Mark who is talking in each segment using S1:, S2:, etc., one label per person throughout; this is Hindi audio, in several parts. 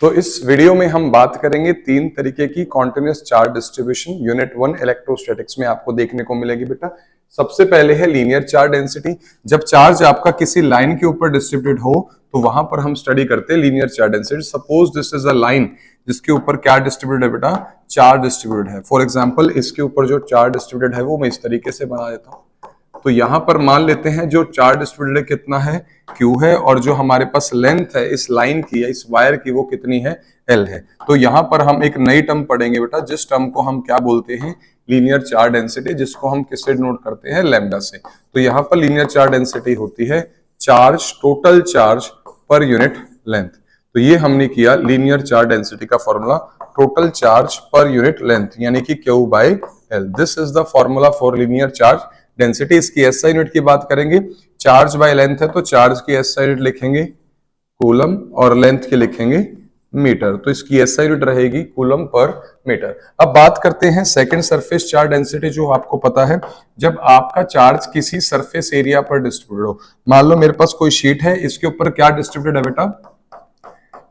S1: तो इस वीडियो में हम बात करेंगे तीन तरीके की continuous charge distribution unit 1 electrostatics में आपको देखने को मिलेगी बेटा। सबसे पहले है लीनियर चार्ज डेंसिटी। जब चार्ज आपका किसी लाइन के ऊपर डिस्ट्रीब्यूटेड हो तो वहां पर हम स्टडी करते हैं linear charge density. Suppose this is a line जिसके ऊपर क्या डिस्ट्रीब्यूटेड है बेटा, चार्ज डिस्ट्रीब्यूटेड है। फॉर एग्जाम्पल इसके ऊपर जो चार्ज डिस्ट्रीब्यूटेड है वो मैं इस तरीके से बना देता हूँ। तो यहां पर मान लेते हैं जो चार्ज डिस्ट्रीब्यूटेड कितना है, Q है, और जो हमारे पास लेंथ है इस लाइन की या इस वायर की वो कितनी है, L है। तो यहां पर हम एक नई टर्म पढ़ेंगे बेटा, जिस टर्म को हम क्या बोलते हैं, लीनियर चार्ज डेंसिटी, जिसको हम किससे डिनोट करते हैं, लैम्डा से। तो यहां पर लीनियर चार्ज डेंसिटी होती है charge, total charge per unit length. तो ये हमने किया लीनियर चार्ज डेंसिटी का formula, total charge per unit length यानी कि Q by L। This is the formula for linear charge density. इसकी एसआई यूनिट की बात करेंगे, चार्ज बाय लेंथ है तो चार्ज की एसआई यूनिट लिखेंगे कूलम और लेंथ की लिखेंगे मीटर। तो इसकी एसआई यूनिट रहेगी कूलम पर मीटर। अब बात करते हैं सेकंड सरफेस चार्ज डेंसिटी, जो आपको पता है जब आपका चार्ज किसी सरफेस एरिया पर डिस्ट्रीब्यूट हो। मान लो मेरे पास कोई शीट है, इसके ऊपर क्या डिस्ट्रीब्यूटेड है बेटा,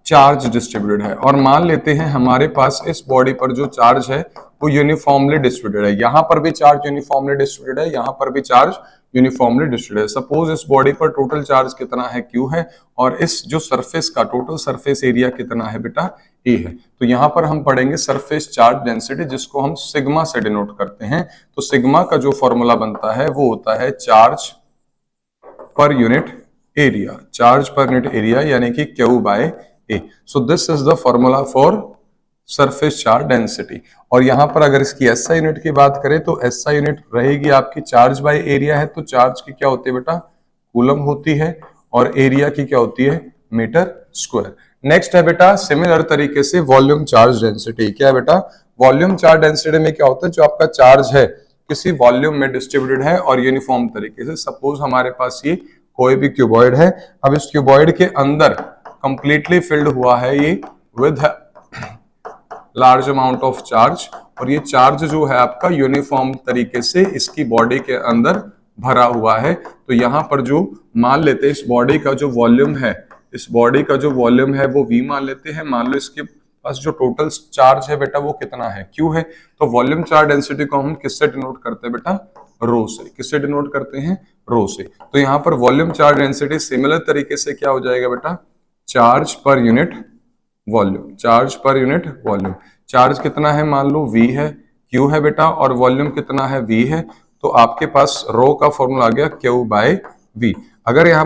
S1: चार्ज डिस्ट्रीब्यूटेड है। और मान लेते हैं हमारे पास इस बॉडी पर जो चार्ज है वो यूनिफॉर्मली डिस्ट्रीब्यूटेड है। यहां पर भी चार्ज यूनिफॉर्मली डिस्ट्रीब्यूटेड है, यहां पर भी चार्ज यूनिफॉर्मली डिस्ट्रीब्यूटेड है। सपोज इस बॉडी पर टोटल चार्ज कितना है, Q है, और इस जो सरफेस का टोटल सरफेस एरिया कितना है बेटा, E है। तो यहां पर हम पढ़ेंगे सरफेस चार्ज डेंसिटी, जिसको हम सिग्मा से डिनोट करते हैं। तो सिग्मा का जो फॉर्मूला बनता है वो होता है charge per unit area, charge per unit area यानी कि Q by A। So this is the formula for surface charge density। और यहां पर अगर इसकी SI यूनिट की बात करें तो SI यूनिट रहेगी आपकी चार्ज बाय एरिया है, तो चार्ज की क्या होती है बेटा, कूलम होती है, और एरिया की क्या होती है, मीटर स्क्वायर। नेक्स्ट है बेटा सिमिलर तरीके से वॉल्यूम चार्ज डेंसिटी। क्या है बेटा, वॉल्यूम चार्ज डेंसिटी में क्या होता है, जो आपका चार्ज है किसी वॉल्यूम में डिस्ट्रीब्यूटेड है और यूनिफॉर्म तरीके से। सपोज हमारे पास ये कोई भी क्यूबॉइड है, अब इस क्यूबॉइड के अंदर कंप्लीटली फिल्ड हुआ है ये with large amount of charge, और ये चार्ज जो है आपका यूनिफॉर्म तरीके से इसकी बॉडी के अंदर भरा हुआ है। तो यहां पर जो मान लेते हैं इस बॉडी का जो वॉल्यूम है, इस बॉडी का जो वॉल्यूम है वो V मान लेते हैं। मान लो इसके पास जो टोटल चार्ज है बेटा वो कितना है, Q है। तो वॉल्यूम चार्ज डेंसिटी को हम किससे डिनोट करते हैं बेटा, रो से। किससे डिनोट करते हैं, रो से। तो यहाँ पर वॉल्यूम चार्ज डेंसिटी सिमिलर तरीके से क्या हो जाएगा बेटा, charge per unit volume, charge per unit volume. Charge कितना है, मान लो V है, Q है बेटा, और वॉल्यूम कितना है, V है। तो आपके पास रो का फॉर्मूला आ गया Q बाय V। अगर यहाँ पर